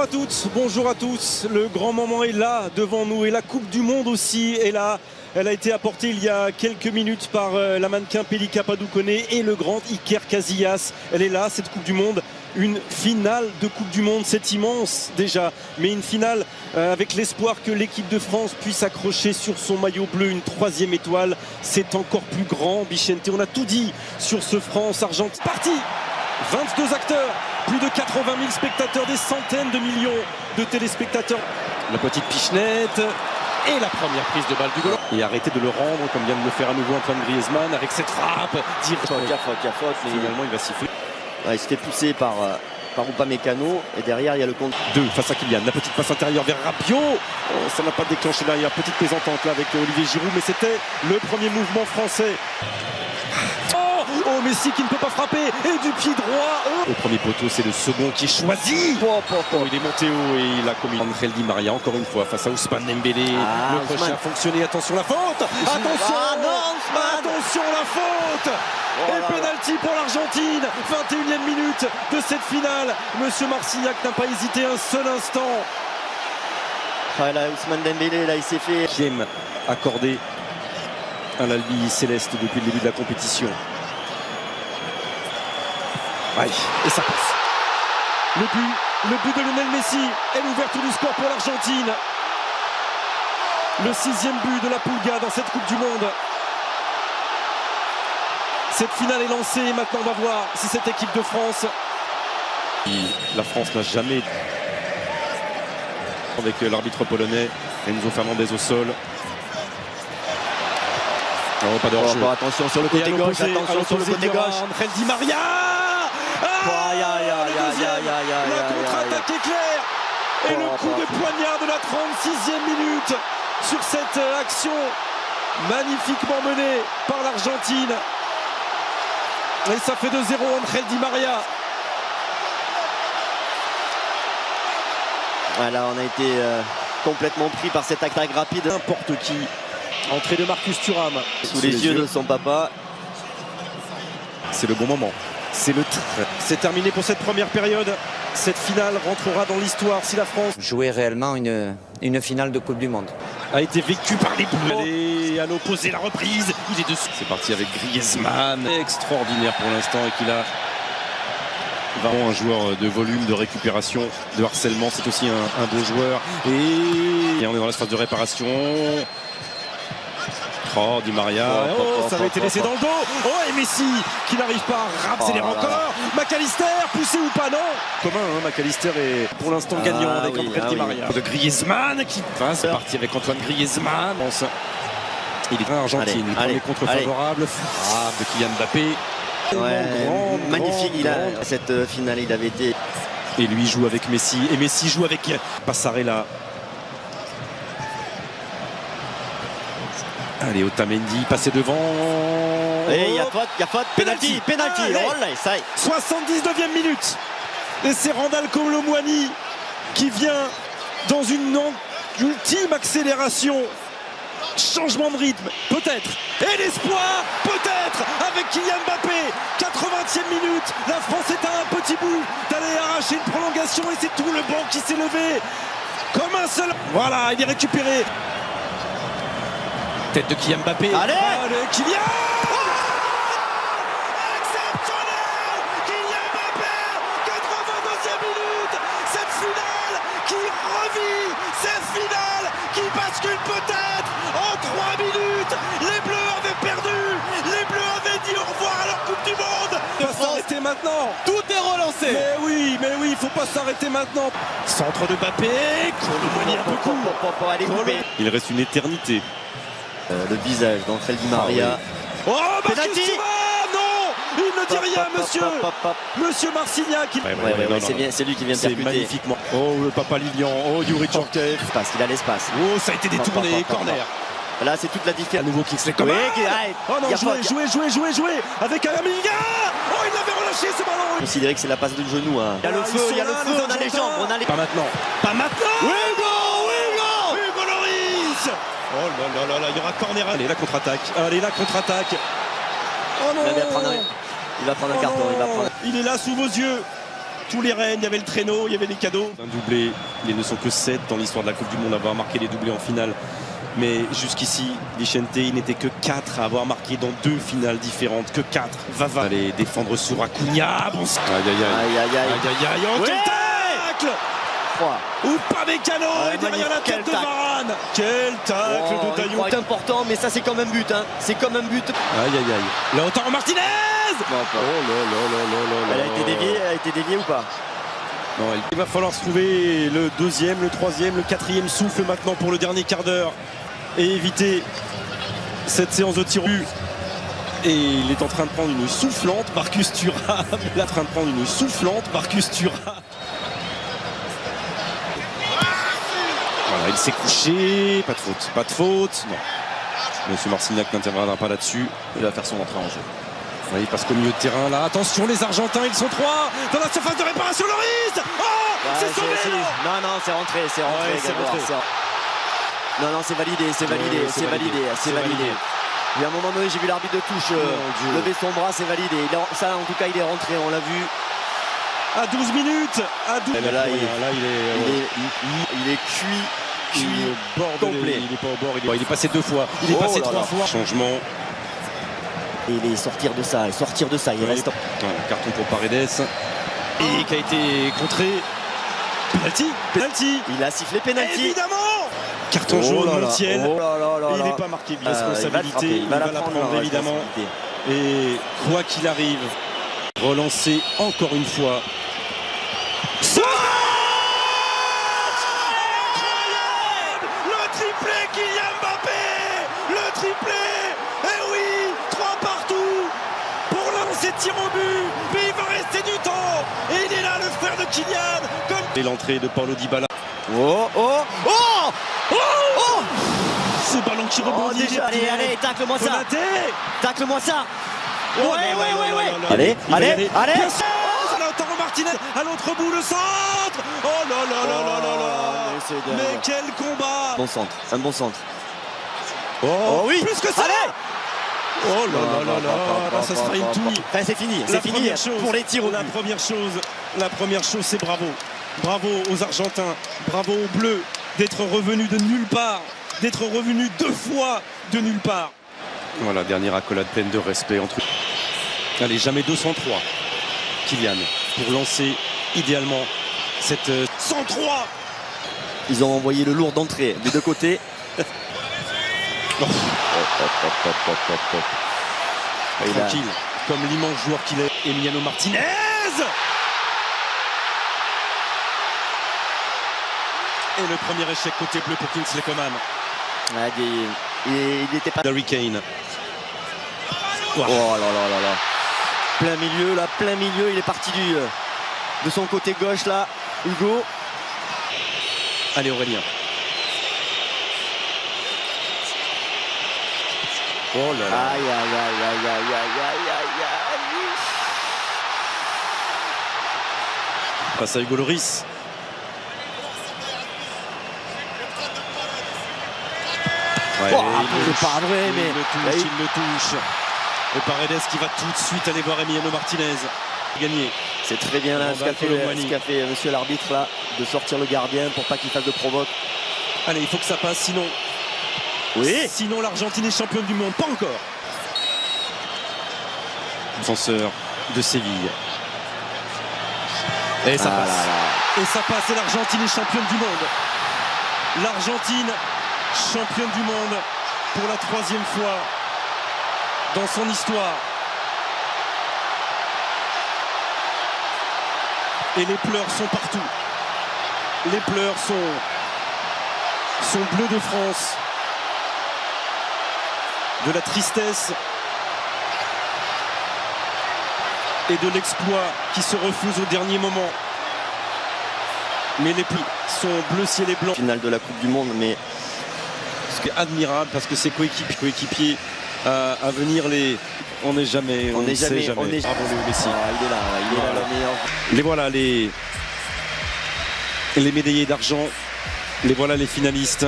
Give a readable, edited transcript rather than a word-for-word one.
Bonjour à toutes, bonjour à tous. Le grand moment est là devant nous et la Coupe du Monde aussi est là. Elle a été apportée il y a quelques minutes par la mannequin Pelika Padukone et le grand Iker Casillas. Elle est là, cette Coupe du Monde. Une finale de Coupe du Monde, c'est immense déjà, mais une finale avec l'espoir que l'équipe de France puisse accrocher sur son maillot bleu une troisième étoile. C'est encore plus grand, Bichente. On a tout dit sur ce France-Argentine. Parti 22 acteurs, plus de 80 000 spectateurs, des centaines de millions de téléspectateurs. La petite pichenette et la première prise de balle du goal. Et arrêtez de le rendre comme vient de le faire à nouveau Antoine Griezmann avec cette frappe. Faute, mais finalement il va siffler. Ouais, il se fait pousser par Upamecano et derrière il y a le compte. 2 face à Kylian, la petite passe intérieure vers Rabiot. Ça n'a pas déclenché derrière, petite plaisantante là avec Olivier Giroud, mais c'était le premier mouvement français. Oh, Messi qui ne peut pas frapper et du pied droit. Au premier poteau, c'est le second qui est choisi. Il est monté haut et il a commis Angel Di Maria encore une fois face à Ousmane Dembélé. Le crochet a fonctionné. Attention la faute. Attention la faute. Et pénalty pour l'Argentine. 21e minute de cette finale. Monsieur Marcignac n'a pas hésité un seul instant. Ah, là, Ousmane Dembélé, là, il s'est fait. Qui aime accorder à l'Albi Céleste depuis le début de la compétition. Aïe, et ça passe. Le but de Lionel Messi est l'ouverture du score pour l'Argentine. Le 6e but de la Pulga dans cette Coupe du Monde. Cette finale est lancée et maintenant on va voir si cette équipe de France... La France n'a jamais... Avec l'arbitre polonais, Enzo Fernandez au sol. Non, pas de hors-jeu. Attention sur le côté gauche, attention sur le côté gauche. Angel Di Maria. La contre-attaque éclair et le coup de poignard de la 36e minute sur cette action magnifiquement menée par l'Argentine. Et ça fait 2-0 Angel Di Maria. Voilà, on a été complètement pris par cette attaque rapide. N'importe qui. Entrée de Marcus Thuram. Sous les yeux de son papa. C'est le bon moment. C'est terminé pour cette première période. Cette finale rentrera dans l'histoire si la France jouait réellement une finale de Coupe du Monde. A été vécue par les Bleus. Et à l'opposé, la reprise. Il est dessus. C'est parti avec Griezmann. Extraordinaire pour l'instant et qu'il a vraiment un joueur de volume, de récupération, de harcèlement. C'est aussi un beau joueur. Et on est dans l'espace de réparation. Oh, Di Maria, ça avait été laissé dans le dos. Oh, et Messi qui n'arrive pas à accélérer encore. McAllister, poussé ou pas, non. Commun, hein, McAllister est pour l'instant gagnant avec Angel Di Maria. De Griezmann qui passe, c'est parti avec Antoine Griezmann. Il est en Argentine, le premier contre favorable. Frappe de Kylian Mbappé. Magnifique, cette finale, il avait été... Et lui joue avec Messi, et Messi joue avec Passarella. Allez, Otamendi, passé devant. Et il y a faute, penalty. Oh là, ça y est. 79e minute. Et c'est Randal Colomouani qui vient dans une ultime accélération. Changement de rythme, peut-être. Et l'espoir, peut-être, avec Kylian Mbappé. 80e minute. La France est à un petit bout d'aller arracher une prolongation et c'est tout le banc qui s'est levé. Comme un seul. Voilà, il est récupéré. Tête de Kylian Mbappé. Allez, Kylian. Exceptionnel Kylian Mbappé. 82e minute. Cette finale qui revit. Cette finale qui bascule peut-être en 3 minutes. Les Bleus avaient perdu. Les Bleus avaient dit au revoir à leur Coupe du Monde. Il faut s'arrêter maintenant. Tout est relancé. Mais oui, il faut pas s'arrêter maintenant. Centre de Mbappé. Colomouani un peu court. Il reste une éternité. Le visage d'Angel Di Maria. Oh, Marcus Thuram, non, il ne dit rien, monsieur Marcignac. C'est lui qui vient de percuter. Magnifiquement. Oh, le Papa Lilian. Oh, Yuri Djorkaeff. Il a l'espace. Oh, ça a été détourné. Corner. Là, c'est toute la différence. À nouveau Kingsley Coman. Oh non, jouer avec Ayaminga. Oh, il l'avait relâché ce ballon. Considérez que c'est la passe de genou. Hein. Il y a le feu, on a les jambes, on a les... Pas maintenant. Hugo Lloris. Oh là, il y aura corner. Allez, la contre-attaque. Oh non. Il va prendre un carton. Il est là sous vos yeux. tous les rênes, il y avait le traîneau, il y avait les cadeaux. Un doublé, ils ne sont que 7 dans l'histoire de la Coupe du Monde à avoir marqué les doublés en finale. Mais jusqu'ici, Vicente, il n'était que 4 à avoir marqué dans 2 finales différentes. Que 4. Va aller défendre sur Acuna. Bon, aïe. Oh, quel tacle! Ou pas Mécano et derrière la tête de Varane. Quel tacle de Taillon. C'est important, mais ça c'est comme un but. Hein. C'est comme un but. Aïe. Lautaro Martinez. Elle a été déviée ou pas? Non, il va falloir se trouver le deuxième, le troisième, le quatrième souffle maintenant pour le dernier quart d'heure et éviter cette séance de tir au but. Et il est en train de prendre une soufflante, Marcus Thuram. Il est en train de prendre une soufflante, Marcus Thuram. Voilà, il s'est couché, pas de faute, non. Monsieur Marcignac n'interviendra pas là-dessus, il va faire son entrée en jeu. Oui, parce qu'au milieu de terrain, là, attention, les Argentins, ils sont 3 dans la surface de réparation, Loris. Oh, c'est sauvé, non, c'est rentré, c'est rentré. Non, c'est validé. Et à un moment donné, j'ai vu l'arbitre de touche lever son bras, c'est validé. Ça, en tout cas, il est rentré, on l'a vu. À 12 minutes, Là, il est cuit complet. Il est pas au bord, il est passé 2 fois, il est passé 3 fois. Changement. Et il est sortir de ça, il reste. Voilà, carton pour Paredes. Et qui a été contré. Penalty. Il a sifflé penalty. Évidemment. Carton jaune dans le ciel. Il n'est pas marqué de responsabilité. Il va la prendre évidemment. Et quoi qu'il arrive, relancer encore une fois. Le triplé Kylian Mbappé. Le triplé. Eh oui, 3 partout pour lancer tir au but. Mais il va rester du temps. Et il est là, le frère de Kylian. Et l'entrée de Paulo Dybala. Ce ballon qui rebondit. Allez, tacle-moi ça. Tacle-moi ça. Ouais. Allez. Lautaro Martinez à l'autre bout, le centre. Oh là. Mais quel combat. Un bon centre. Oh oui. Plus que ça. Allez. Oh là, ça sera une touille. Enfin, c'est fini pour les tirs au but. La première chose, c'est bravo. Bravo aux Argentins, bravo aux Bleus d'être revenus de nulle part, d'être revenus 2 fois de nulle part. Voilà, dernière accolade pleine de respect entre eux. Allez, jamais 203. Kylian, pour lancer idéalement cette 103. Ils ont envoyé le lourd d'entrée des 2 côtés. Tranquille, comme l'immense joueur qu'il est, Emiliano Martinez. Et le premier échec côté bleu pour Kingsley Coman. Il n'était pas. Harry Kane. Oh là. Plein milieu, il est parti de son côté gauche là, Hugo. Allez Aurélien. Oh là là. Aïe. Passe à Hugo Lloris. C'est pas vrai, mais il le touche. Et Paredes qui va tout de suite aller voir Emiliano Martinez. Gagner. C'est très bien là ce qu'a fait monsieur l'arbitre là, de sortir le gardien pour pas qu'il fasse de provoque. Allez, il faut que ça passe, sinon. Oui. Sinon l'Argentine est championne du monde, pas encore. Défenseur de Séville. Et ça passe. Et ça passe et l'Argentine est championne du monde. L'Argentine championne du monde pour la 3e fois dans son histoire. Et les pleurs sont partout. Les pleurs sont bleus de France. De la tristesse et de l'exploit qui se refuse au dernier moment. Mais les plis sont bleu ciel et blanc. Finale de la Coupe du Monde, mais c'est admirable parce que ses coéquipiers à venir on n'est jamais. Bravo Léo Messi. Il est là le meilleur. Les voilà les médaillés d'argent. Les voilà les finalistes.